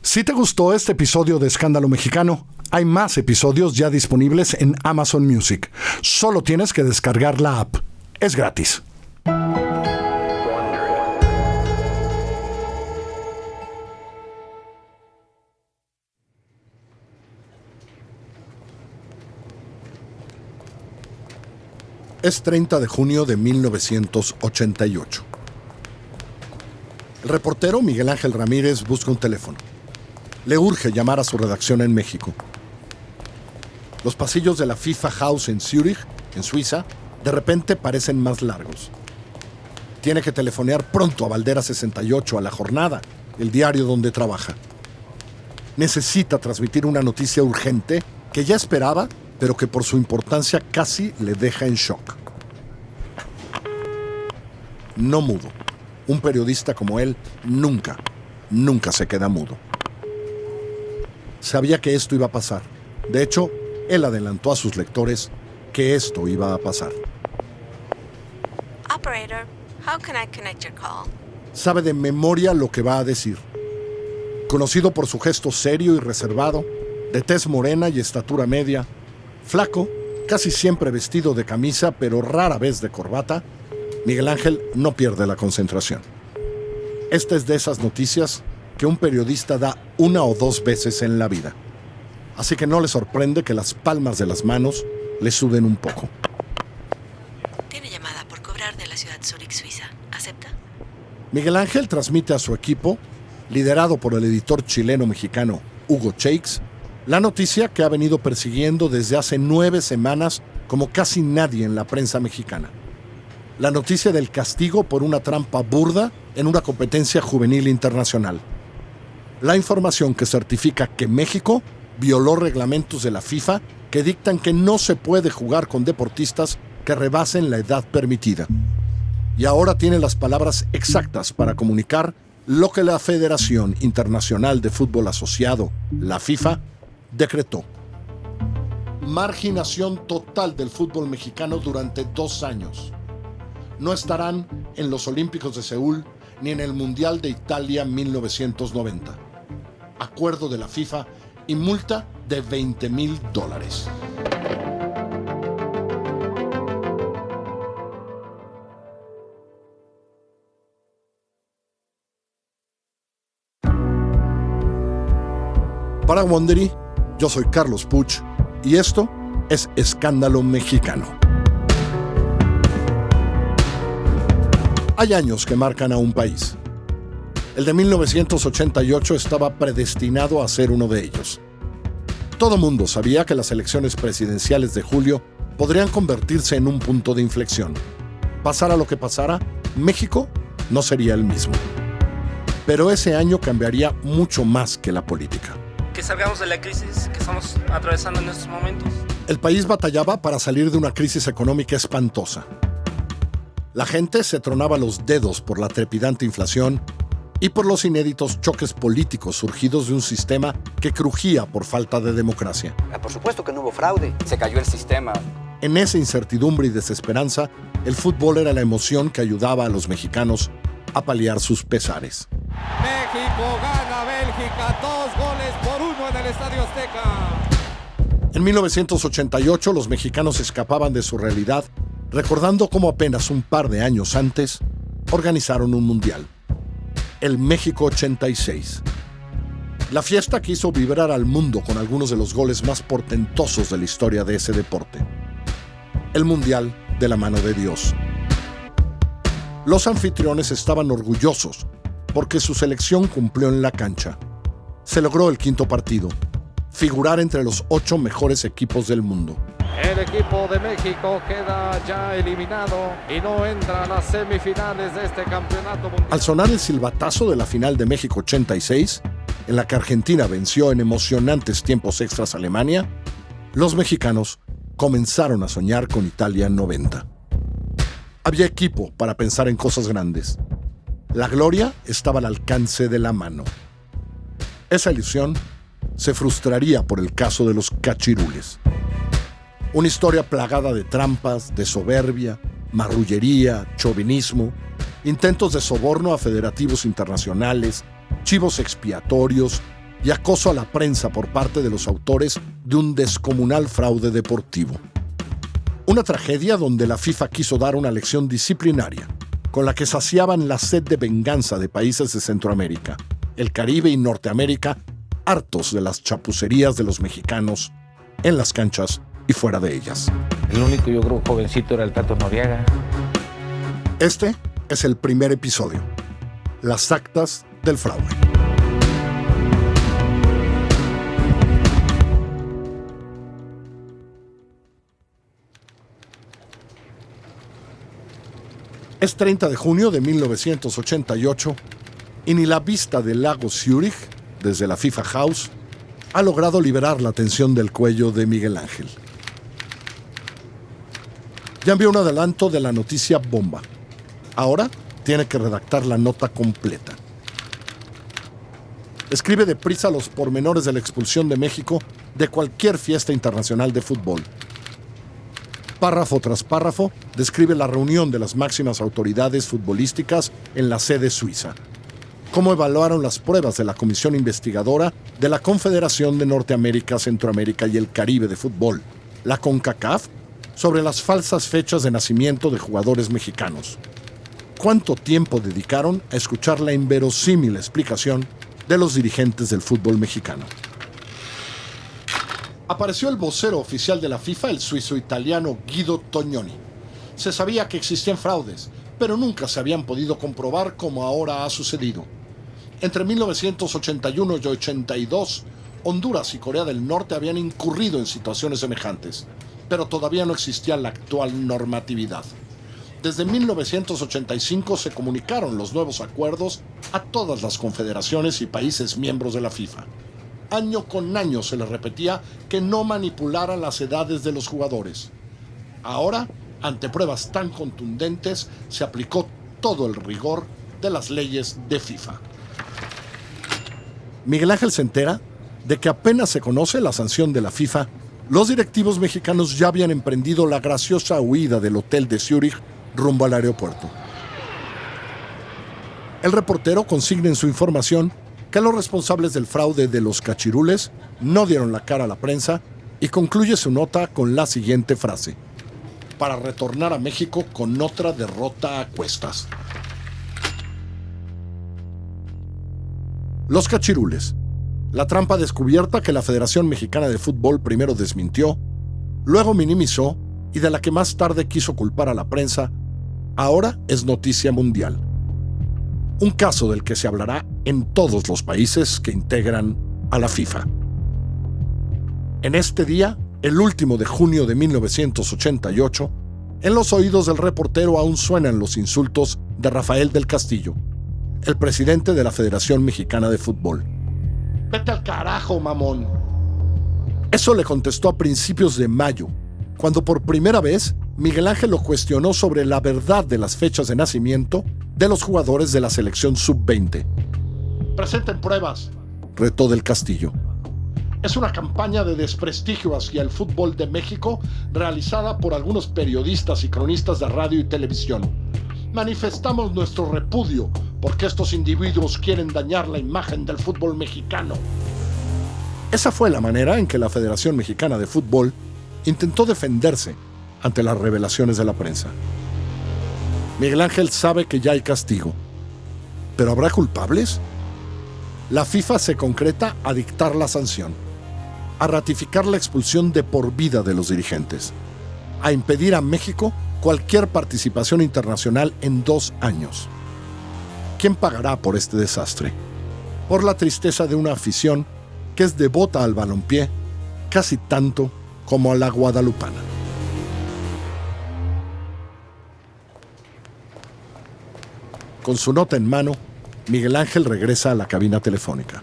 Si te gustó este episodio de Escándalo Mexicano, hay más episodios ya disponibles en Amazon Music. Solo tienes que descargar la app. Es gratis. Es 30 de junio de 1988. El reportero Miguel Ángel Ramírez busca un teléfono. Le urge llamar a su redacción en México. Los pasillos de la FIFA House en Zúrich, en Suiza, de repente parecen más largos. Tiene que telefonear pronto a Valdera 68, a La Jornada, el diario donde trabaja. Necesita transmitir una noticia urgente que ya esperaba, pero que por su importancia casi le deja en shock. No mudo. Un periodista como él nunca se queda mudo. Sabía que esto iba a pasar. De hecho, él adelantó a sus lectores que esto iba a pasar. Operator, how can I connect your call? Sabe de memoria lo que va a decir. Conocido por su gesto serio y reservado, de tez morena y estatura media, flaco, casi siempre vestido de camisa, pero rara vez de corbata, Miguel Ángel no pierde la concentración. Esta es de esas noticias que un periodista da una o dos veces en la vida. Así que no le sorprende que las palmas de las manos le suden un poco. Tiene llamada por cobrar de la ciudad Zúrich, Suiza. ¿Acepta? Miguel Ángel transmite a su equipo, liderado por el editor chileno-mexicano Hugo Cheix, la noticia que ha venido persiguiendo desde hace 9 semanas como casi nadie en la prensa mexicana. La noticia del castigo por una trampa burda en una competencia juvenil internacional. La información que certifica que México violó reglamentos de la FIFA que dictan que no se puede jugar con deportistas que rebasen la edad permitida. Y ahora tiene las palabras exactas para comunicar lo que la Federación Internacional de Fútbol Asociado, la FIFA, decretó. Marginación total del fútbol mexicano durante 2 años. No estarán en los Olímpicos de Seúl ni en el Mundial de Italia 1990. Acuerdo de la FIFA y multa de $20,000. Para Wondery, yo soy Carlos Puch y esto es Escándalo Mexicano. Hay años que marcan a un país. El de 1988 estaba predestinado a ser uno de ellos. Todo mundo sabía que las elecciones presidenciales de julio podrían convertirse en un punto de inflexión. Pasara lo que pasara, México no sería el mismo. Pero ese año cambiaría mucho más que la política. Que salgamos de la crisis que estamos atravesando en estos momentos. El país batallaba para salir de una crisis económica espantosa. La gente se tronaba los dedos por la trepidante inflación y por los inéditos choques políticos surgidos de un sistema que crujía por falta de democracia. Por supuesto que no hubo fraude, se cayó el sistema. En esa incertidumbre y desesperanza, el fútbol era la emoción que ayudaba a los mexicanos a paliar sus pesares. México gana a Bélgica 2-1 en el Estadio Azteca. En 1988, los mexicanos escapaban de su realidad, recordando cómo apenas un par de años antes organizaron un mundial. El México 86. La fiesta que hizo vibrar al mundo con algunos de los goles más portentosos de la historia de ese deporte. El Mundial de la mano de Dios. Los anfitriones estaban orgullosos porque su selección cumplió en la cancha. Se logró el 5º partido, figurar entre los 8 mejores equipos del mundo. El equipo de México queda ya eliminado y no entra a las semifinales de este campeonato mundial. Al sonar el silbatazo de la final de México 86, en la que Argentina venció en emocionantes tiempos extras a Alemania, los mexicanos comenzaron a soñar con Italia 90. Había equipo para pensar en cosas grandes. La gloria estaba al alcance de la mano. Esa ilusión se frustraría por el caso de los cachirules. Una historia plagada de trampas, de soberbia, marrullería, chauvinismo, intentos de soborno a federativos internacionales, chivos expiatorios y acoso a la prensa por parte de los autores de un descomunal fraude deportivo. Una tragedia donde la FIFA quiso dar una lección disciplinaria, con la que saciaban la sed de venganza de países de Centroamérica, el Caribe y Norteamérica, hartos de las chapucerías de los mexicanos en las canchas y fuera de ellas. El único, yo creo, jovencito era el Tato Noriega. Este es el primer episodio, las actas del fraude. Es 30 de junio de 1988 y ni la vista del lago Zúrich, desde la FIFA House, ha logrado liberar la tensión del cuello de Miguel Ángel. Ya envió un adelanto de la noticia bomba. Ahora tiene que redactar la nota completa. Escribe deprisa los pormenores de la expulsión de México de cualquier fiesta internacional de fútbol. Párrafo tras párrafo, describe la reunión de las máximas autoridades futbolísticas en la sede suiza. Cómo evaluaron las pruebas de la comisión investigadora de la Confederación de Norteamérica, Centroamérica y el Caribe de Fútbol, la CONCACAF, sobre las falsas fechas de nacimiento de jugadores mexicanos. Cuánto tiempo dedicaron a escuchar la inverosímil explicación de los dirigentes del fútbol mexicano. Apareció el vocero oficial de la FIFA, el suizo-italiano Guido Tognoni. Se sabía que existían fraudes, pero nunca se habían podido comprobar como ahora ha sucedido. Entre 1981 y 82, Honduras y Corea del Norte habían incurrido en situaciones semejantes, pero todavía no existía la actual normatividad. Desde 1985 se comunicaron los nuevos acuerdos a todas las confederaciones y países miembros de la FIFA. Año con año se les repetía que no manipularan las edades de los jugadores. Ahora, ante pruebas tan contundentes, se aplicó todo el rigor de las leyes de FIFA. Miguel Ángel se entera de que apenas se conoce la sanción de la FIFA, los directivos mexicanos ya habían emprendido la graciosa huida del hotel de Zúrich rumbo al aeropuerto. El reportero consigna en su información que los responsables del fraude de los cachirules no dieron la cara a la prensa y concluye su nota con la siguiente frase: para retornar a México con otra derrota a cuestas. Los cachirules, la trampa descubierta que la Federación Mexicana de Fútbol primero desmintió, luego minimizó y de la que más tarde quiso culpar a la prensa, ahora es noticia mundial. Un caso del que se hablará en todos los países que integran a la FIFA. En este día, el último de junio de 1988, en los oídos del reportero aún suenan los insultos de Rafael del Castillo, el presidente de la Federación Mexicana de Fútbol. ¡Vete al carajo, mamón! Eso le contestó a principios de mayo, cuando por primera vez Miguel Ángel lo cuestionó sobre la verdad de las fechas de nacimiento de los jugadores de la selección sub-20. «Presenten pruebas», retó del Castillo. Es una campaña de desprestigio hacia el fútbol de México realizada por algunos periodistas y cronistas de radio y televisión. Manifestamos nuestro repudio porque estos individuos quieren dañar la imagen del fútbol mexicano. Esa fue la manera en que la Federación Mexicana de Fútbol intentó defenderse ante las revelaciones de la prensa. Miguel Ángel sabe que ya hay castigo, pero ¿habrá culpables? La FIFA se concreta a dictar la sanción, a ratificar la expulsión de por vida de los dirigentes, a impedir a México cualquier participación internacional en 2 años. ¿Quién pagará por este desastre? Por la tristeza de una afición que es devota al balompié casi tanto como a la guadalupana. Con su nota en mano, Miguel Ángel regresa a la cabina telefónica.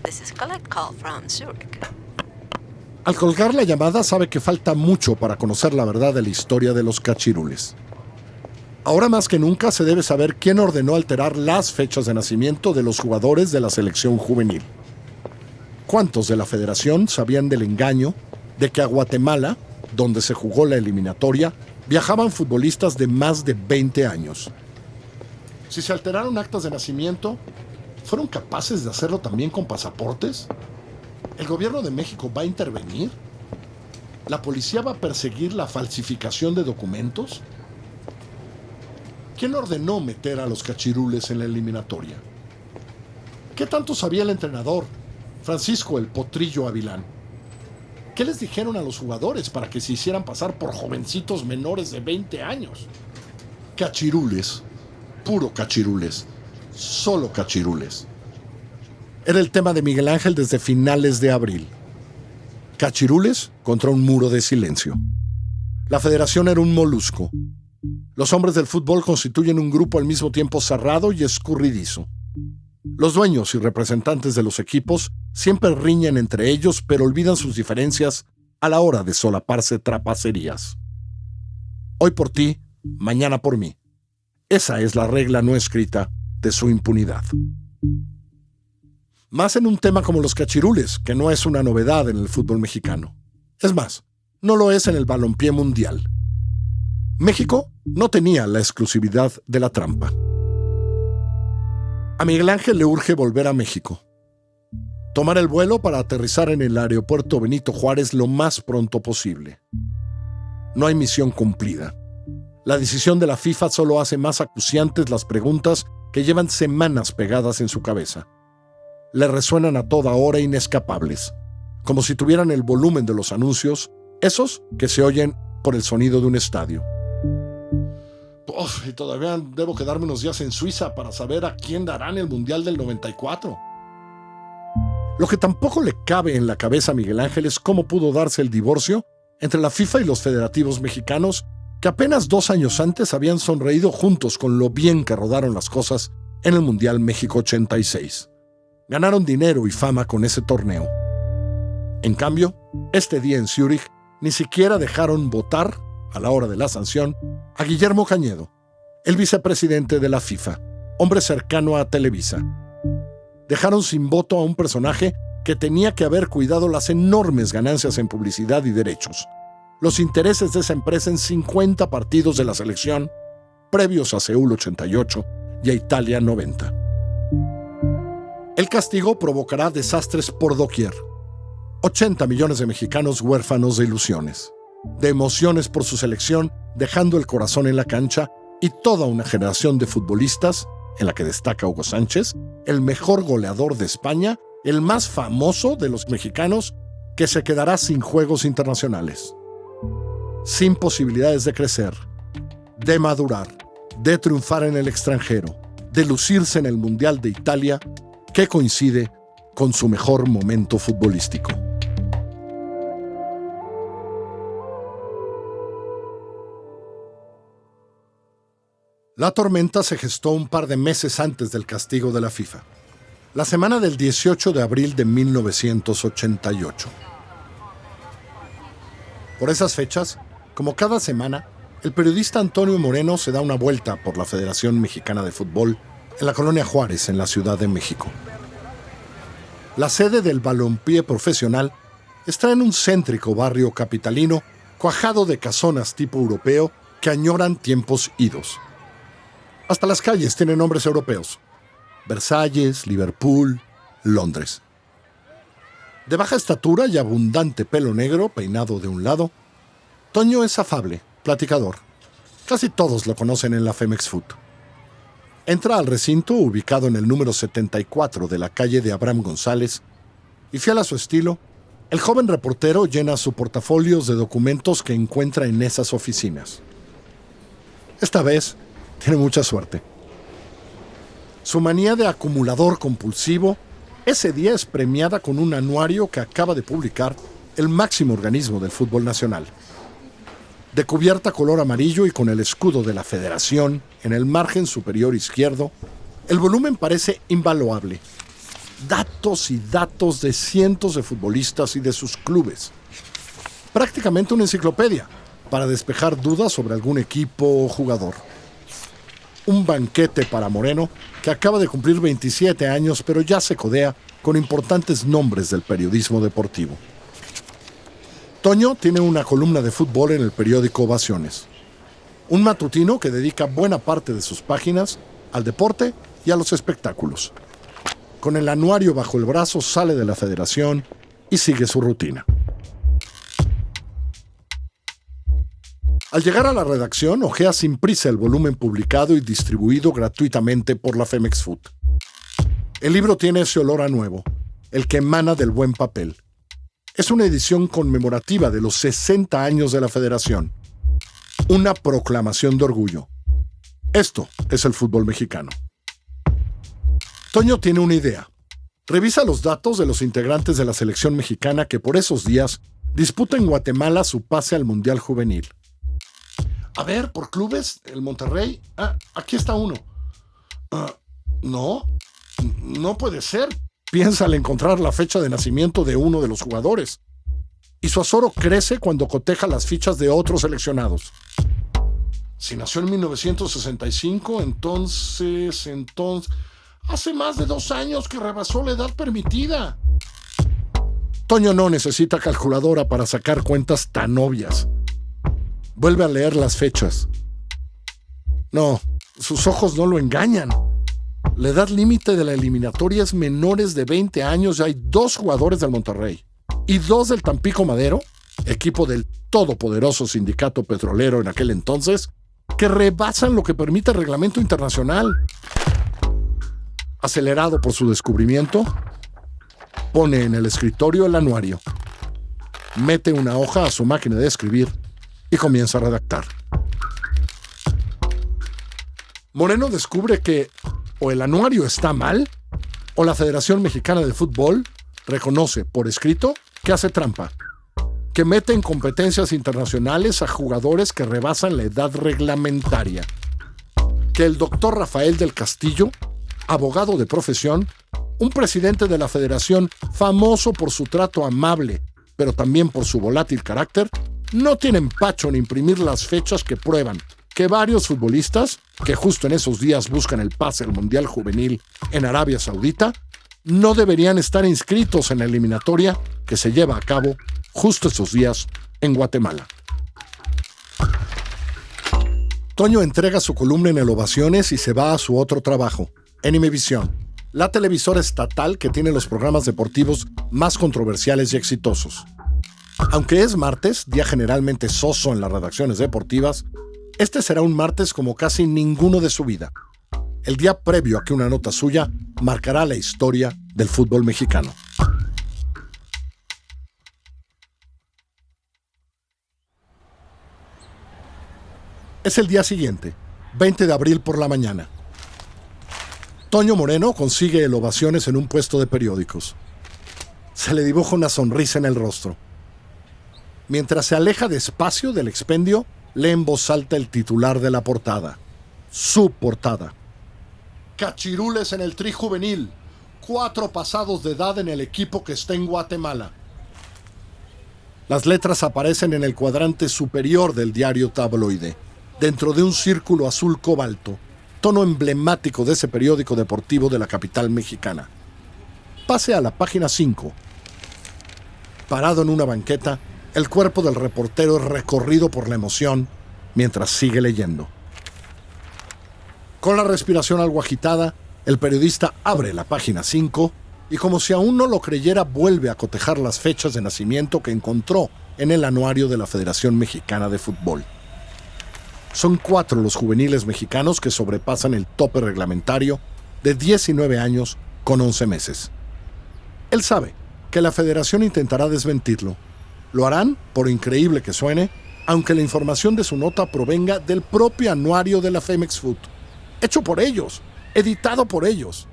This is collect call from Zurich. Al colgar la llamada sabe que falta mucho para conocer la verdad de la historia de los cachirules. Ahora más que nunca se debe saber quién ordenó alterar las fechas de nacimiento de los jugadores de la selección juvenil. ¿Cuántos de la federación sabían del engaño de que a Guatemala, donde se jugó la eliminatoria, viajaban futbolistas de más de 20 años. Si se alteraron actas de nacimiento, ¿fueron capaces de hacerlo también con pasaportes? ¿El gobierno de México va a intervenir? ¿La policía va a perseguir la falsificación de documentos? ¿Quién ordenó meter a los cachirules en la eliminatoria? ¿Qué tanto sabía el entrenador, Francisco el Potrillo Avilán? ¿Qué les dijeron a los jugadores para que se hicieran pasar por jovencitos menores de 20 años? Cachirules, puro cachirules, solo cachirules. Era el tema de Miguel Ángel desde finales de abril. Cachirules contra un muro de silencio. La federación era un molusco. Los hombres del fútbol constituyen un grupo al mismo tiempo cerrado y escurridizo. Los dueños y representantes de los equipos siempre riñen entre ellos, pero olvidan sus diferencias a la hora de solaparse trapacerías. Hoy por ti, mañana por mí. Esa es la regla no escrita de su impunidad. Más en un tema como los cachirules, que no es una novedad en el fútbol mexicano. Es más, no lo es en el balompié mundial. México no tenía la exclusividad de la trampa. A Miguel Ángel le urge volver a México. Tomar el vuelo para aterrizar en el aeropuerto Benito Juárez lo más pronto posible. No hay misión cumplida. La decisión de la FIFA solo hace más acuciantes las preguntas que llevan semanas pegadas en su cabeza. Le resuenan a toda hora inescapables, como si tuvieran el volumen de los anuncios, esos que se oyen por el sonido de un estadio. Y todavía debo quedarme unos días en Suiza para saber a quién darán el Mundial del 94. Lo que tampoco le cabe en la cabeza a Miguel Ángel es cómo pudo darse el divorcio entre la FIFA y los federativos mexicanos, que apenas 2 años antes habían sonreído juntos con lo bien que rodaron las cosas en el Mundial México 86. Ganaron dinero y fama con ese torneo. En cambio, este día en Zúrich ni siquiera dejaron votar, a la hora de la sanción, a Guillermo Cañedo, el vicepresidente de la FIFA, hombre cercano a Televisa. Dejaron sin voto a un personaje que tenía que haber cuidado las enormes ganancias en publicidad y derechos, los intereses de esa empresa en 50 partidos de la selección, previos a Seúl 88 y a Italia 90. El castigo provocará desastres por doquier. 80 millones de mexicanos huérfanos de ilusiones, de emociones por su selección, dejando el corazón en la cancha, y toda una generación de futbolistas, en la que destaca Hugo Sánchez, el mejor goleador de España, el más famoso de los mexicanos, que se quedará sin juegos internacionales, sin posibilidades de crecer, de madurar, de triunfar en el extranjero, de lucirse en el Mundial de Italia, que coincide con su mejor momento futbolístico. La tormenta se gestó un par de meses antes del castigo de la FIFA, la semana del 18 de abril de 1988. Por esas fechas, como cada semana, el periodista Antonio Moreno se da una vuelta por la Federación Mexicana de Fútbol en la Colonia Juárez, en la Ciudad de México. La sede del balompié profesional está en un céntrico barrio capitalino cuajado de casonas tipo europeo que añoran tiempos idos. Hasta las calles tienen nombres europeos: Versalles, Liverpool, Londres. De baja estatura y abundante pelo negro peinado de un lado, Toño es afable, platicador. Casi todos lo conocen en la Femex Food. Entra al recinto ubicado en el número 74 de la calle de Abraham González y, fiel a su estilo, el joven reportero llena su portafolio de documentos que encuentra en esas oficinas. Esta vez tiene mucha suerte. Su manía de acumulador compulsivo ese día es premiada con un anuario que acaba de publicar el máximo organismo del fútbol nacional. De cubierta color amarillo y con el escudo de la Federación en el margen superior izquierdo, el volumen parece invaluable. Datos y datos de cientos de futbolistas y de sus clubes. Prácticamente una enciclopedia para despejar dudas sobre algún equipo o jugador. Un banquete para Moreno, que acaba de cumplir 27 años, pero ya se codea con importantes nombres del periodismo deportivo. Toño tiene una columna de fútbol en el periódico Ovaciones. Un matutino que dedica buena parte de sus páginas al deporte y a los espectáculos. Con el anuario bajo el brazo sale de la federación y sigue su rutina. Al llegar a la redacción, hojea sin prisa el volumen publicado y distribuido gratuitamente por la Femex Food. El libro tiene ese olor a nuevo, el que emana del buen papel. Es una edición conmemorativa de los 60 años de la Federación. Una proclamación de orgullo. Esto es el fútbol mexicano. Toño tiene una idea. Revisa los datos de los integrantes de la selección mexicana que por esos días disputa en Guatemala su pase al Mundial Juvenil. A ver, por clubes, el Monterrey. Aquí está uno. No puede ser. Piensa al encontrar la fecha de nacimiento de uno de los jugadores. Y su azoro crece cuando coteja las fichas de otros seleccionados. Si nació en 1965, entonces... Hace más de 2 años que rebasó la edad permitida. Toño no necesita calculadora para sacar cuentas tan obvias. Vuelve a leer las fechas. No, sus ojos no lo engañan. La edad límite de la eliminatoria es menores de 20 años y hay 2 jugadores del Monterrey y 2 del Tampico Madero, equipo del todopoderoso sindicato petrolero en aquel entonces, que rebasan lo que permite el reglamento internacional. Acelerado por su descubrimiento, pone en el escritorio el anuario, mete una hoja a su máquina de escribir y comienza a redactar. Moreno descubre que o el anuario está mal, o la Federación Mexicana de Fútbol reconoce por escrito que hace trampa, que mete en competencias internacionales a jugadores que rebasan la edad reglamentaria, que el doctor Rafael del Castillo, abogado de profesión, un presidente de la Federación famoso por su trato amable, pero también por su volátil carácter, no tiene empacho en imprimir las fechas que prueban que varios futbolistas, que justo en esos días buscan el pase al Mundial Juvenil en Arabia Saudita, no deberían estar inscritos en la eliminatoria que se lleva a cabo justo esos días en Guatemala. Toño entrega su columna en el Ovaciones y se va a su otro trabajo, NMVisión, la televisora estatal que tiene los programas deportivos más controversiales y exitosos. Aunque es martes, día generalmente soso en las redacciones deportivas, este será un martes como casi ninguno de su vida. El día previo a que una nota suya marcará la historia del fútbol mexicano. Es el día siguiente, 20 de abril por la mañana. Toño Moreno consigue el Ovaciones en un puesto de periódicos. Se le dibuja una sonrisa en el rostro. Mientras se aleja despacio del expendio, lee en voz alta el titular de la portada. Su portada. Cachirules en el Tri Juvenil. 4 pasados de edad en el equipo que está en Guatemala. Las letras aparecen en el cuadrante superior del diario tabloide, dentro de un círculo azul cobalto, tono emblemático de ese periódico deportivo de la capital mexicana. Pase a la página 5. Parado en una banqueta, el cuerpo del reportero es recorrido por la emoción mientras sigue leyendo. Con la respiración algo agitada, el periodista abre la página 5 y, como si aún no lo creyera, vuelve a cotejar las fechas de nacimiento que encontró en el anuario de la Federación Mexicana de Fútbol. Son 4 los juveniles mexicanos que sobrepasan el tope reglamentario de 19 años con 11 meses. Él sabe que la Federación intentará desmentirlo. Lo harán, por increíble que suene, aunque la información de su nota provenga del propio anuario de la Femex Food, hecho por ellos, editado por ellos.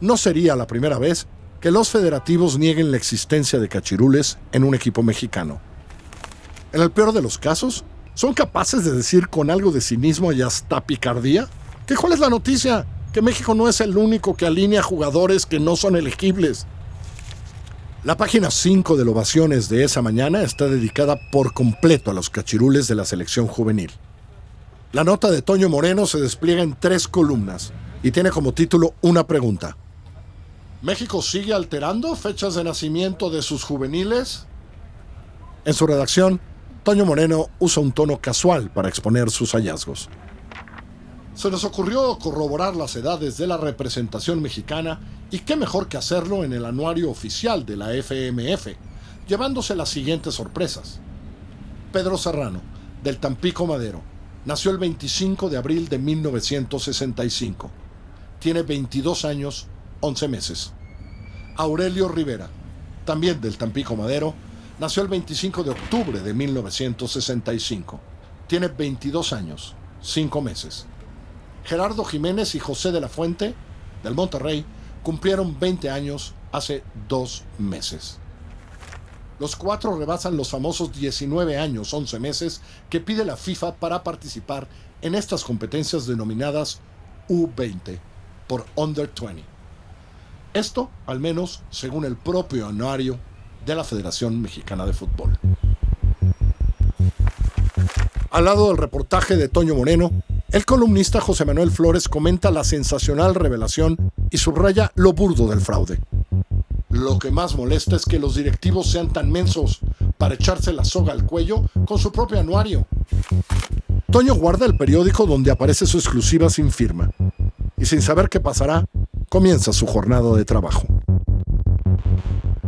No sería la primera vez que los federativos nieguen la existencia de cachirules en un equipo mexicano. En el peor de los casos, son capaces de decir con algo de cinismo y hasta picardía que ¿cuál es la noticia? Que México no es el único que alinea jugadores que no son elegibles. La página 5 de Ovaciones de esa mañana está dedicada por completo a los cachirules de la selección juvenil. La nota de Toño Moreno se despliega en 3 columnas y tiene como título una pregunta. ¿México sigue alterando fechas de nacimiento de sus juveniles? En su redacción, Toño Moreno usa un tono casual para exponer sus hallazgos. Se nos ocurrió corroborar las edades de la representación mexicana y qué mejor que hacerlo en el anuario oficial de la FMF, llevándose las siguientes sorpresas. Pedro Serrano, del Tampico Madero, nació el 25 de abril de 1965. Tiene 22 años, 11 meses. Aurelio Rivera, también del Tampico Madero, nació el 25 de octubre de 1965. Tiene 22 años, 5 meses. Gerardo Jiménez y José de la Fuente, del Monterrey, cumplieron 20 años hace 2 meses. Los 4 rebasan los famosos 19 años, 11 meses que pide la FIFA para participar en estas competencias denominadas U20 por Under 20. Esto, al menos, según el propio anuario de la Federación Mexicana de Fútbol. Al lado del reportaje de Toño Moreno, el columnista José Manuel Flores comenta la sensacional revelación y subraya lo burdo del fraude. Lo que más molesta es que los directivos sean tan mensos para echarse la soga al cuello con su propio anuario. Toño guarda el periódico donde aparece su exclusiva sin firma, y sin saber qué pasará, comienza su jornada de trabajo.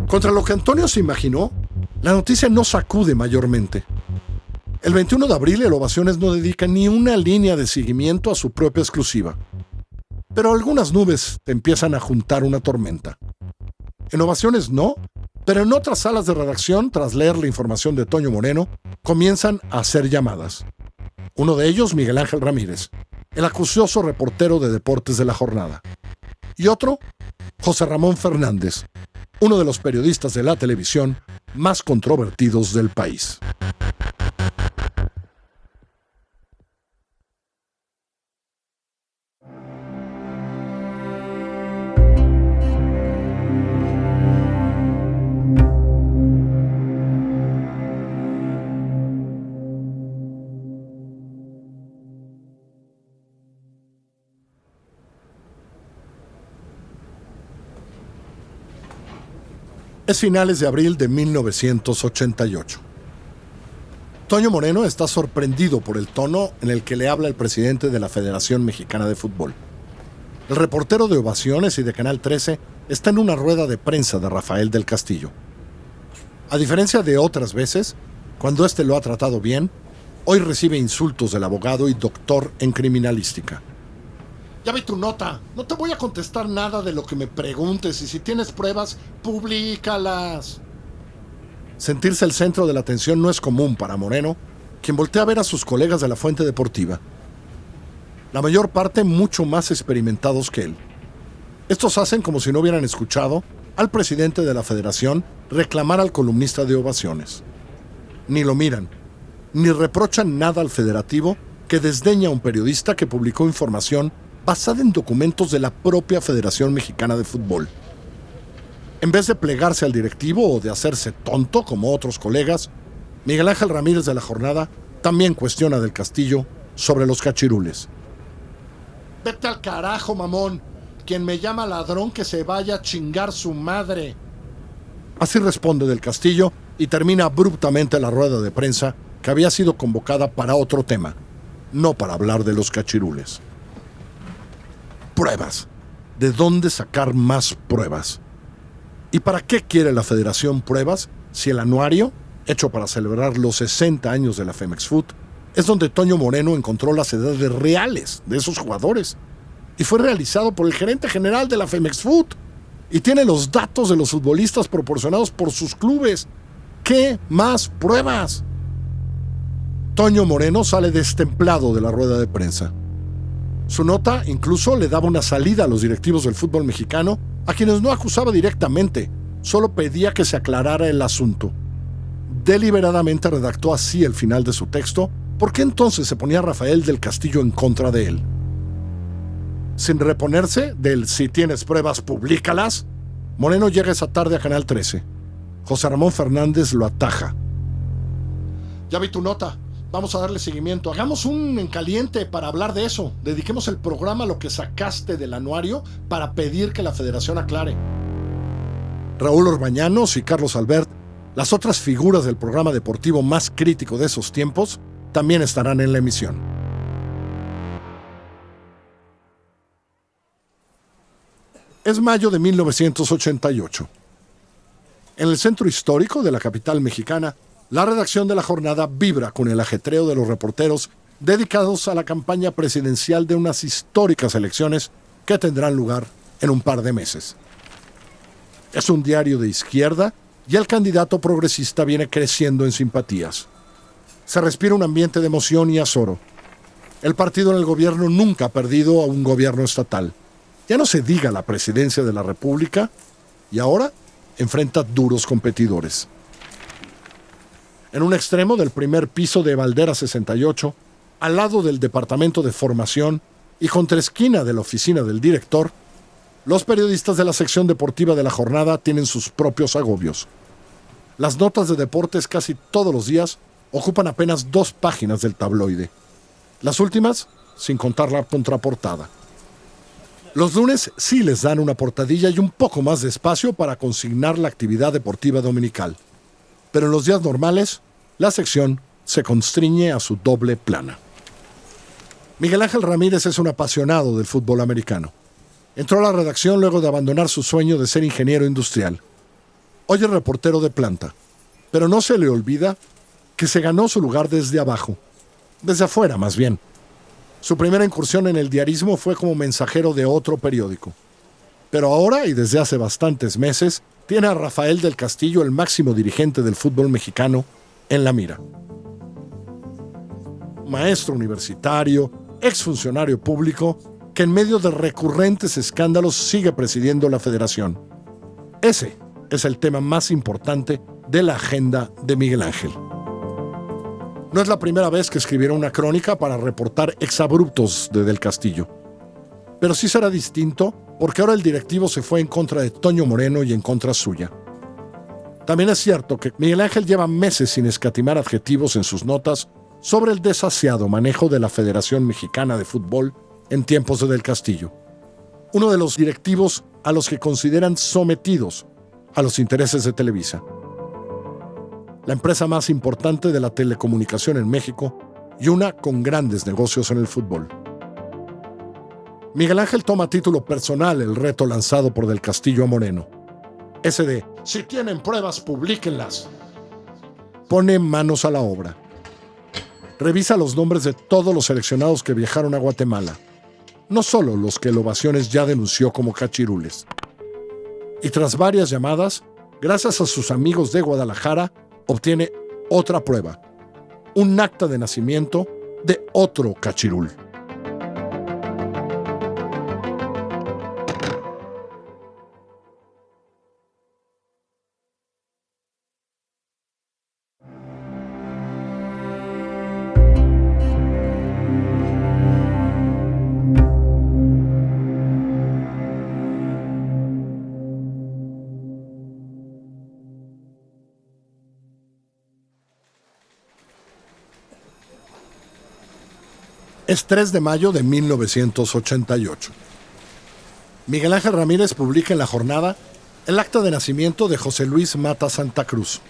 Contra lo que Antonio se imaginó, la noticia no sacude mayormente. El 21 de abril, el Ovaciones no dedica ni una línea de seguimiento a su propia exclusiva. Pero algunas nubes empiezan a juntar una tormenta. En Ovaciones no, pero en otras salas de redacción, tras leer la información de Toño Moreno, comienzan a hacer llamadas. Uno de ellos, Miguel Ángel Ramírez, el acucioso reportero de deportes de la jornada. Y otro, José Ramón Fernández, uno de los periodistas de la televisión más controvertidos del país. Es finales de abril de 1988. Toño Moreno está sorprendido por el tono en el que le habla el presidente de la Federación Mexicana de Fútbol. El reportero de Ovaciones y de Canal 13 está en una rueda de prensa de Rafael del Castillo. A diferencia de otras veces, cuando éste lo ha tratado bien, hoy recibe insultos del abogado y doctor en criminalística. Ya vi tu nota, no te voy a contestar nada de lo que me preguntes y si tienes pruebas, publícalas. Sentirse el centro de la atención no es común para Moreno, quien voltea a ver a sus colegas de la fuente deportiva. La mayor parte mucho más experimentados que él. Estos hacen como si no hubieran escuchado al presidente de la federación reclamar al columnista de Ovaciones. Ni lo miran, ni reprochan nada al federativo que desdeña a un periodista que publicó información basada en documentos de la propia Federación Mexicana de Fútbol. En vez de plegarse al directivo o de hacerse tonto como otros colegas, Miguel Ángel Ramírez de la Jornada también cuestiona del Castillo sobre los cachirules. Vete al carajo, mamón. Quien me llama ladrón que se vaya a chingar su madre. Así responde del Castillo y termina abruptamente la rueda de prensa que había sido convocada para otro tema, no para hablar de los cachirules. Pruebas. ¿De dónde sacar más pruebas? ¿Y para qué quiere la Federación pruebas si el anuario, hecho para celebrar los 60 años de la Femex Foot, es donde Toño Moreno encontró las edades reales de esos jugadores y fue realizado por el gerente general de la Femex Foot y tiene los datos de los futbolistas proporcionados por sus clubes? ¿Qué más pruebas? Toño Moreno sale destemplado de la rueda de prensa. Su nota incluso le daba una salida a los directivos del fútbol mexicano, a quienes no acusaba directamente, solo pedía que se aclarara el asunto. Deliberadamente redactó así el final de su texto, porque entonces se ponía Rafael del Castillo en contra de él. Sin reponerse del "si tienes pruebas, publícalas", Moreno llega esa tarde a Canal 13. José Ramón Fernández lo ataja. Ya vi tu nota. Vamos a darle seguimiento. Hagamos un en caliente para hablar de eso. Dediquemos el programa a lo que sacaste del anuario para pedir que la federación aclare. Raúl Orbañanos y Carlos Albert Las otras figuras del programa deportivo más crítico de esos tiempos también estarán en la emisión. Es mayo de 1988. En el centro histórico de la capital mexicana, la redacción de La Jornada vibra con el ajetreo de los reporteros dedicados a la campaña presidencial de unas históricas elecciones que tendrán lugar en un par de meses. Es un diario de izquierda y el candidato progresista viene creciendo en simpatías. Se respira un ambiente de emoción y azoro. El partido en el gobierno nunca ha perdido a un gobierno estatal. Ya no se diga la presidencia de la República y ahora enfrenta duros competidores. En un extremo del primer piso de Valderas 68, al lado del departamento de formación y contraesquina de la oficina del director, los periodistas de la sección deportiva de La Jornada tienen sus propios agobios. Las notas de deportes casi todos los días ocupan apenas 2 páginas del tabloide. Las últimas, sin contar la contraportada. Los lunes sí les dan una portadilla y un poco más de espacio para consignar la actividad deportiva dominical. Pero en los días normales, la sección se constriñe a su doble plana. Miguel Ángel Ramírez es un apasionado del fútbol americano. Entró a la redacción luego de abandonar su sueño de ser ingeniero industrial. Hoy es reportero de planta, pero no se le olvida que se ganó su lugar desde abajo, desde afuera más bien. Su primera incursión en el diarismo fue como mensajero de otro periódico. Pero ahora, y desde hace bastantes meses, tiene a Rafael del Castillo, el máximo dirigente del fútbol mexicano, en la mira. Maestro universitario, exfuncionario público, que en medio de recurrentes escándalos sigue presidiendo la federación. Ese es el tema más importante de la agenda de Miguel Ángel. No es la primera vez que escribiera una crónica para reportar exabruptos de Del Castillo. Pero sí será distinto porque ahora el directivo se fue en contra de Toño Moreno y en contra suya. También es cierto que Miguel Ángel lleva meses sin escatimar adjetivos en sus notas sobre el desasiado manejo de la Federación Mexicana de Fútbol en tiempos de Del Castillo. Uno de los directivos a los que consideran sometidos a los intereses de Televisa, la empresa más importante de la telecomunicación en México y una con grandes negocios en el fútbol. Miguel Ángel toma a título personal el reto lanzado por Del Castillo a Moreno. Ese de, si tienen pruebas, publíquenlas. Pone manos a la obra. Revisa los nombres de todos los seleccionados que viajaron a Guatemala, no solo los que el Ovaciones ya denunció como cachirules. Y tras varias llamadas, gracias a sus amigos de Guadalajara, obtiene otra prueba, un acta de nacimiento de otro cachirul. Es 3 de mayo de 1988. Miguel Ángel Ramírez publica en La Jornada el acta de nacimiento de José Luis Mata Santa Cruz,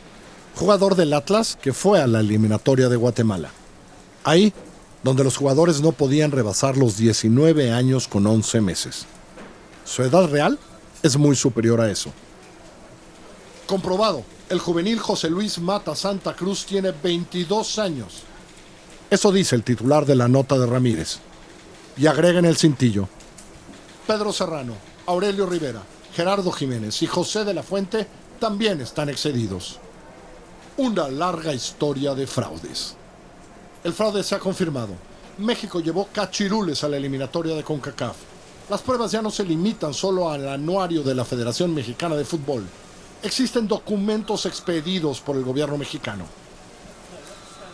jugador del Atlas que fue a la eliminatoria de Guatemala. Ahí, donde los jugadores no podían rebasar los 19 años con 11 meses. Su edad real es muy superior a eso. Comprobado, el juvenil José Luis Mata Santa Cruz tiene 22 años. Eso dice el titular de la nota de Ramírez. Y agrega en el cintillo: Pedro Serrano, Aurelio Rivera, Gerardo Jiménez y José de la Fuente también están excedidos. Una larga historia de fraudes. El fraude se ha confirmado. México llevó cachirules a la eliminatoria de CONCACAF. Las pruebas ya no se limitan solo al anuario de la Federación Mexicana de Fútbol. Existen documentos expedidos por el gobierno mexicano.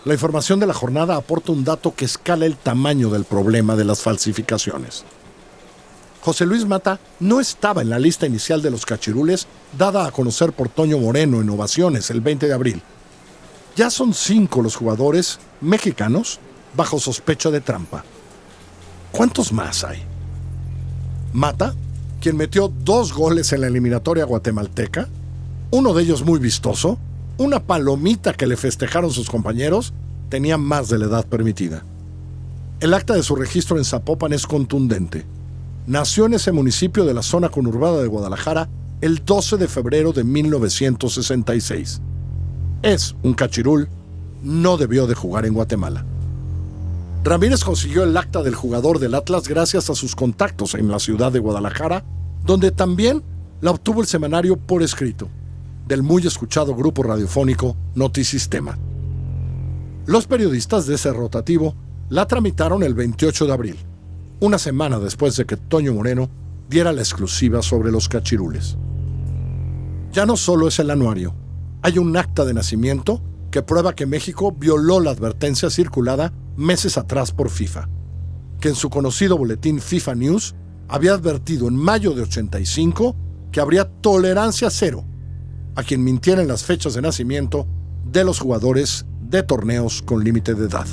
La información de La Jornada aporta un dato que escala el tamaño del problema de las falsificaciones. José Luis Mata no estaba en la lista inicial de los cachirules dada a conocer por Toño Moreno en Ovaciones el 20 de abril. Ya son 5 los jugadores mexicanos bajo sospecha de trampa. ¿Cuántos más hay? Mata, quien metió 2 goles en la eliminatoria guatemalteca, uno de ellos muy vistoso, una palomita que le festejaron sus compañeros tenía más de la edad permitida. El acta de su registro en Zapopan es contundente. Nació en ese municipio de la zona conurbada de Guadalajara el 12 de febrero de 1966. Es un cachirul, no debió de jugar en Guatemala. Ramírez consiguió el acta del jugador del Atlas gracias a sus contactos en la ciudad de Guadalajara, donde también la obtuvo el semanario por escrito, del muy escuchado grupo radiofónico Notisistema. Los periodistas de ese rotativo la tramitaron el 28 de abril, una semana después de que Toño Moreno diera la exclusiva sobre los cachirules. Ya no solo es el anuario, hay un acta de nacimiento que prueba que México violó la advertencia circulada meses atrás por FIFA, que en su conocido boletín FIFA News había advertido en mayo de 85 que habría tolerancia cero a quien mintiera en las fechas de nacimiento de los jugadores de torneos con límite de edad.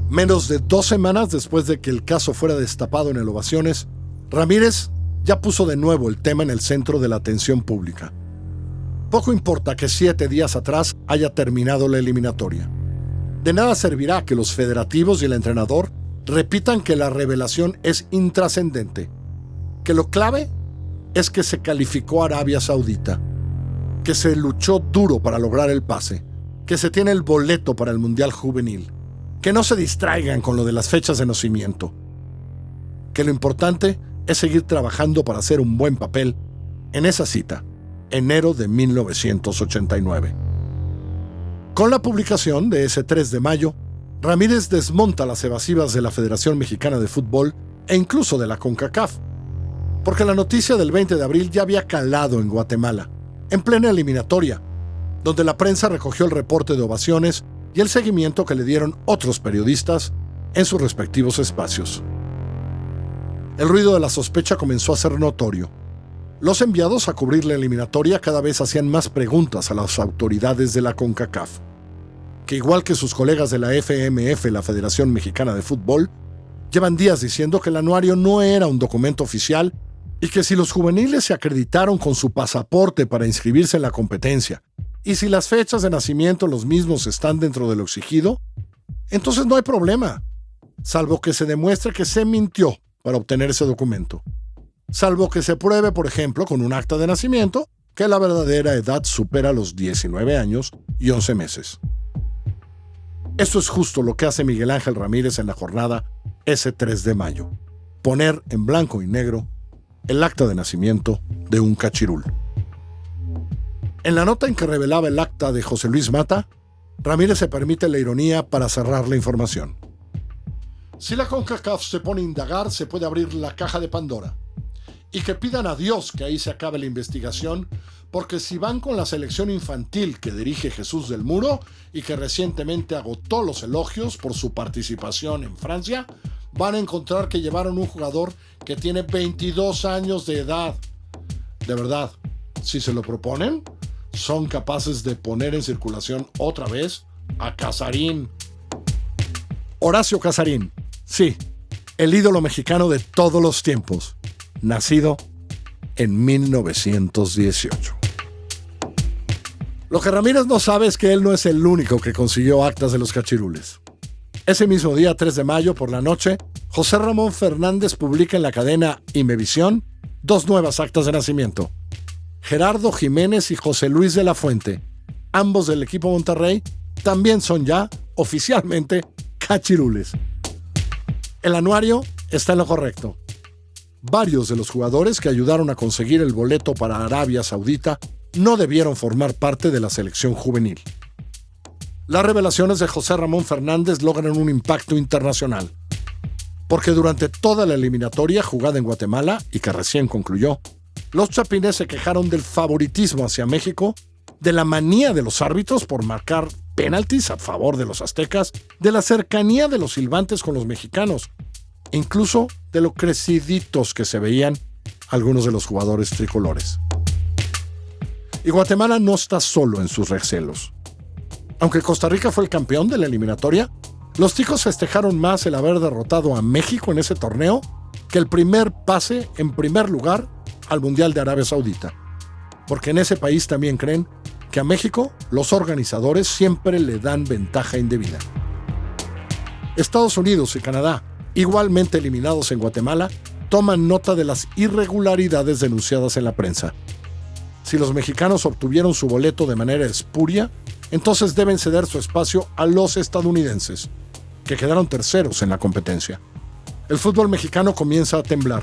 Menos de 2 semanas después de que el caso fuera destapado en el Ovaciones, Ramírez ya puso de nuevo el tema en el centro de la atención pública. Poco importa que 7 días atrás haya terminado la eliminatoria. De nada servirá que los federativos y el entrenador repitan que la revelación es intrascendente, que lo clave es que se calificó a Arabia Saudita, que se luchó duro para lograr el pase, que se tiene el boleto para el Mundial Juvenil, que no se distraigan con lo de las fechas de nacimiento, que lo importante es seguir trabajando para hacer un buen papel en esa cita, enero de 1989. Con la publicación de ese 3 de mayo, Ramírez desmonta las evasivas de la Federación Mexicana de Fútbol e incluso de la CONCACAF, porque la noticia del 20 de abril ya había calado en Guatemala, en plena eliminatoria, donde la prensa recogió el reporte de ovaciones y el seguimiento que le dieron otros periodistas en sus respectivos espacios. El ruido de la sospecha comenzó a ser notorio. Los enviados a cubrir la eliminatoria cada vez hacían más preguntas a las autoridades de la CONCACAF, que igual que sus colegas de la FMF, la Federación Mexicana de Fútbol, llevan días diciendo que el anuario no era un documento oficial y que si los juveniles se acreditaron con su pasaporte para inscribirse en la competencia y si las fechas de nacimiento los mismos están dentro de lo exigido, entonces no hay problema, salvo que se demuestre que se mintió para obtener ese documento. Salvo que se pruebe, por ejemplo, con un acta de nacimiento, que la verdadera edad supera los 19 años y 11 meses. Esto es justo lo que hace Miguel Ángel Ramírez en la jornada ese 3 de mayo. Poner en blanco y negro el acta de nacimiento de un cachirul. En la nota en que revelaba el acta de José Luis Mata, Ramírez se permite la ironía para cerrar la información. Si la CONCACAF se pone a indagar, se puede abrir la caja de Pandora. Y que pidan a Dios que ahí se acabe la investigación, porque si van con la selección infantil que dirige Jesús del Muro y que recientemente agotó los elogios por su participación en Francia, van a encontrar que llevaron un jugador que tiene 22 años de edad. De verdad, si se lo proponen, son capaces de poner en circulación otra vez a Casarín. Horacio Casarín, sí, el ídolo mexicano de todos los tiempos, nacido en 1918. Lo que Ramírez no sabe es que él no es el único que consiguió actas de los cachirules. Ese mismo día, 3 de mayo, por la noche, José Ramón Fernández publica en la cadena Imevisión 2 nuevas actas de nacimiento. Gerardo Jiménez y José Luis de la Fuente, ambos del equipo Monterrey, también son ya, oficialmente, cachirules. El anuario está en lo correcto. Varios de los jugadores que ayudaron a conseguir el boleto para Arabia Saudita no debieron formar parte de la selección juvenil. Las revelaciones de José Ramón Fernández logran un impacto internacional, porque durante toda la eliminatoria jugada en Guatemala, y que recién concluyó, los chapines se quejaron del favoritismo hacia México, de la manía de los árbitros por marcar penaltis a favor de los aztecas, de la cercanía de los silbantes con los mexicanos, e incluso de lo creciditos que se veían algunos de los jugadores tricolores. Y Guatemala no está solo en sus recelos. Aunque Costa Rica fue el campeón de la eliminatoria, los ticos festejaron más el haber derrotado a México en ese torneo que el primer pase en primer lugar al Mundial de Arabia Saudita, porque en ese país también creen que a México los organizadores siempre le dan ventaja indebida. Estados Unidos y Canadá, igualmente eliminados en Guatemala, toman nota de las irregularidades denunciadas en la prensa. Si los mexicanos obtuvieron su boleto de manera espuria, entonces deben ceder su espacio a los estadounidenses, que quedaron terceros en la competencia. El fútbol mexicano comienza a temblar.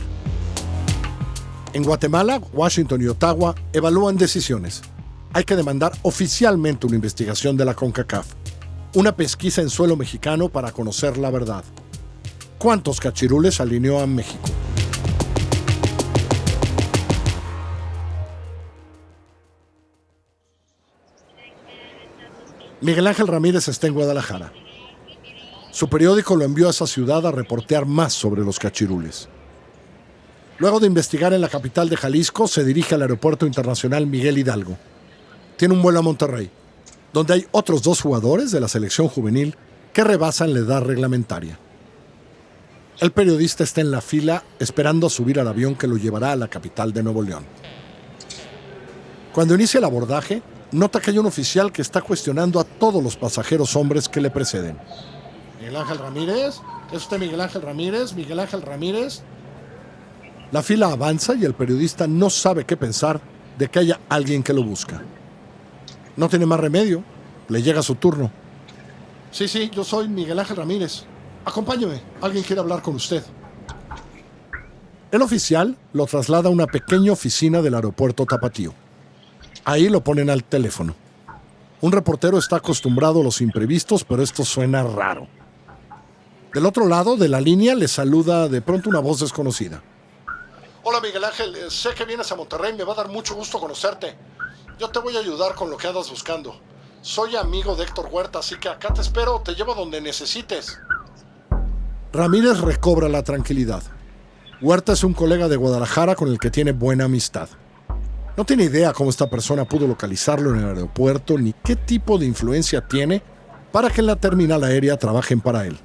En Guatemala, Washington y Ottawa evalúan decisiones. Hay que demandar oficialmente una investigación de la CONCACAF, una pesquisa en suelo mexicano para conocer la verdad. ¿Cuántos cachirules alineó a México? Miguel Ángel Ramírez está en Guadalajara. Su periódico lo envió a esa ciudad a reportear más sobre los cachirules. Luego de investigar en la capital de Jalisco, se dirige al Aeropuerto Internacional Miguel Hidalgo. Tiene un vuelo a Monterrey, donde hay otros 2 jugadores de la selección juvenil que rebasan la edad reglamentaria. El periodista está en la fila esperando a subir al avión que lo llevará a la capital de Nuevo León. Cuando inicia el abordaje, nota que hay un oficial que está cuestionando a todos los pasajeros hombres que le preceden. ¿Miguel Ángel Ramírez? ¿Es usted Miguel Ángel Ramírez? ¿Miguel Ángel Ramírez? La fila avanza y el periodista no sabe qué pensar de que haya alguien que lo busca. No tiene más remedio. Le llega su turno. Sí, yo soy Miguel Ángel Ramírez. Acompáñeme. Alguien quiere hablar con usted. El oficial lo traslada a una pequeña oficina del aeropuerto Tapatío. Ahí lo ponen al teléfono. Un reportero está acostumbrado a los imprevistos, pero esto suena raro. Del otro lado de la línea le saluda de pronto una voz desconocida. Hola Miguel Ángel, sé que vienes a Monterrey, me va a dar mucho gusto conocerte. Yo te voy a ayudar con lo que andas buscando. Soy amigo de Héctor Huerta, así que acá te espero, te llevo donde necesites. Ramírez recobra la tranquilidad. Huerta es un colega de Guadalajara con el que tiene buena amistad. No tiene idea cómo esta persona pudo localizarlo en el aeropuerto ni qué tipo de influencia tiene para que en la terminal aérea trabajen para él.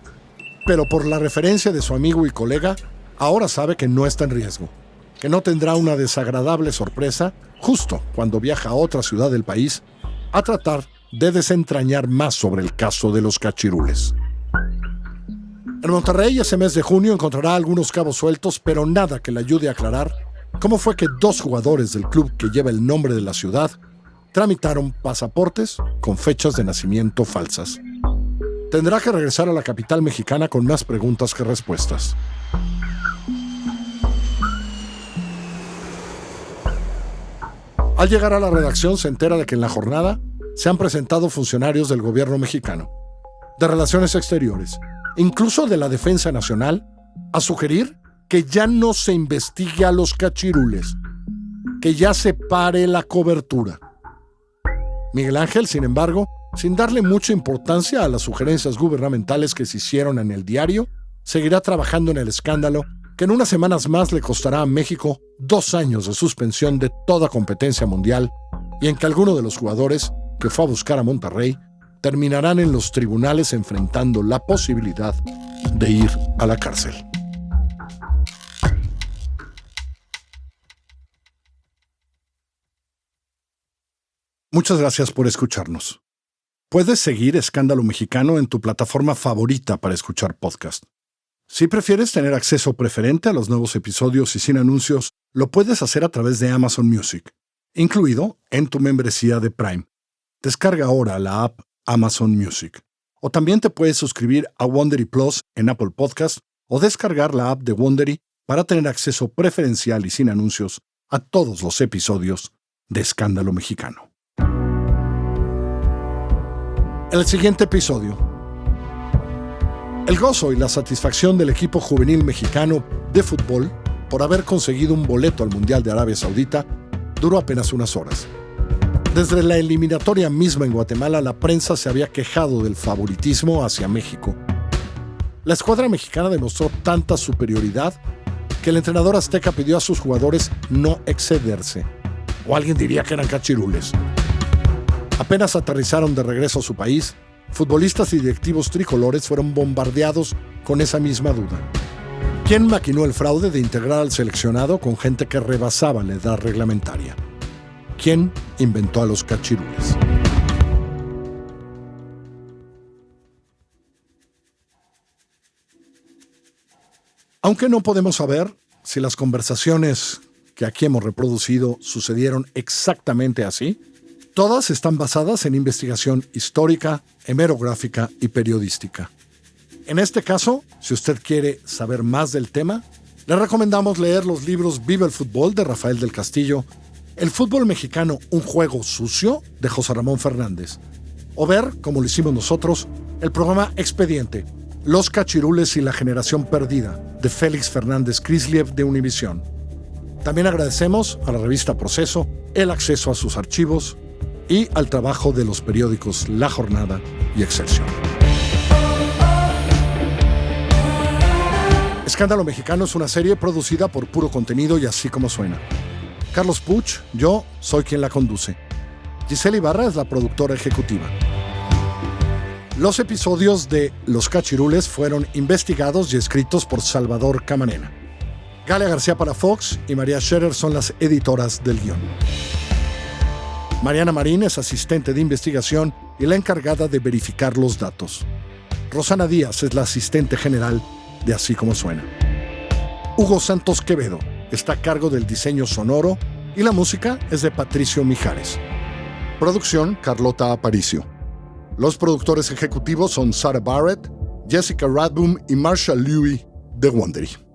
Pero por la referencia de su amigo y colega, ahora sabe que no está en riesgo, que no tendrá una desagradable sorpresa justo cuando viaja a otra ciudad del país a tratar de desentrañar más sobre el caso de los cachirules. En Monterrey, ese mes de junio, encontrará algunos cabos sueltos, pero nada que le ayude a aclarar cómo fue que 2 jugadores del club que lleva el nombre de la ciudad tramitaron pasaportes con fechas de nacimiento falsas. Tendrá que regresar a la capital mexicana con más preguntas que respuestas. Al llegar a la redacción se entera de que en la jornada se han presentado funcionarios del gobierno mexicano, de Relaciones Exteriores, incluso de la Defensa Nacional, a sugerir que ya no se investigue a los cachirules, que ya se pare la cobertura. Miguel Ángel, sin embargo, sin darle mucha importancia a las sugerencias gubernamentales que se hicieron en el diario, seguirá trabajando en el escándalo que en unas semanas más le costará a México 2 años de suspensión de toda competencia mundial y en que alguno de los jugadores que fue a buscar a Monterrey terminarán en los tribunales enfrentando la posibilidad de ir a la cárcel. Muchas gracias por escucharnos. Puedes seguir Escándalo Mexicano en tu plataforma favorita para escuchar podcast. Si prefieres tener acceso preferente a los nuevos episodios y sin anuncios, lo puedes hacer a través de Amazon Music, incluido en tu membresía de Prime. Descarga ahora la app Amazon Music. O también te puedes suscribir a Wondery Plus en Apple Podcast o descargar la app de Wondery para tener acceso preferencial y sin anuncios a todos los episodios de Escándalo Mexicano. En el siguiente episodio, el gozo y la satisfacción del equipo juvenil mexicano de fútbol por haber conseguido un boleto al Mundial de Arabia Saudita duró apenas unas horas. Desde la eliminatoria misma en Guatemala, la prensa se había quejado del favoritismo hacia México. La escuadra mexicana demostró tanta superioridad que el entrenador azteca pidió a sus jugadores no excederse. O alguien diría que eran cachirules. Apenas aterrizaron de regreso a su país, futbolistas y directivos tricolores fueron bombardeados con esa misma duda. ¿Quién maquinó el fraude de integrar al seleccionado con gente que rebasaba la edad reglamentaria? quién inventó a los cachirules. Aunque no podemos saber si las conversaciones que aquí hemos reproducido sucedieron exactamente así, todas están basadas en investigación histórica, hemerográfica y periodística. En este caso, si usted quiere saber más del tema, le recomendamos leer los libros Viva el Fútbol de Rafael del Castillo, El fútbol mexicano, un juego sucio de José Ramón Fernández, o ver, como lo hicimos nosotros, el programa Expediente, Los Cachirules y la Generación Perdida, de Félix Fernández Krisliev de Univisión. También agradecemos a la revista Proceso el acceso a sus archivos y al trabajo de los periódicos La Jornada y Excelsior. Escándalo Mexicano es una serie producida por Puro Contenido y Así Como Suena. Carlos Puch, yo soy quien la conduce. Giselle Ibarra es la productora ejecutiva. Los episodios de Los Cachirules fueron investigados y escritos por Salvador Camarena. Galia García para Fox y María Scherer son las editoras del guión. Mariana Marín es asistente de investigación y la encargada de verificar los datos. Rosana Díaz es la asistente general de Así Como Suena. Hugo Santos Quevedo está a cargo del diseño sonoro y la música es de Patricio Mijares. Producción Carlota Aparicio. Los productores ejecutivos son Sarah Barrett, Jessica Radboom y Marshall Louis de Wondery.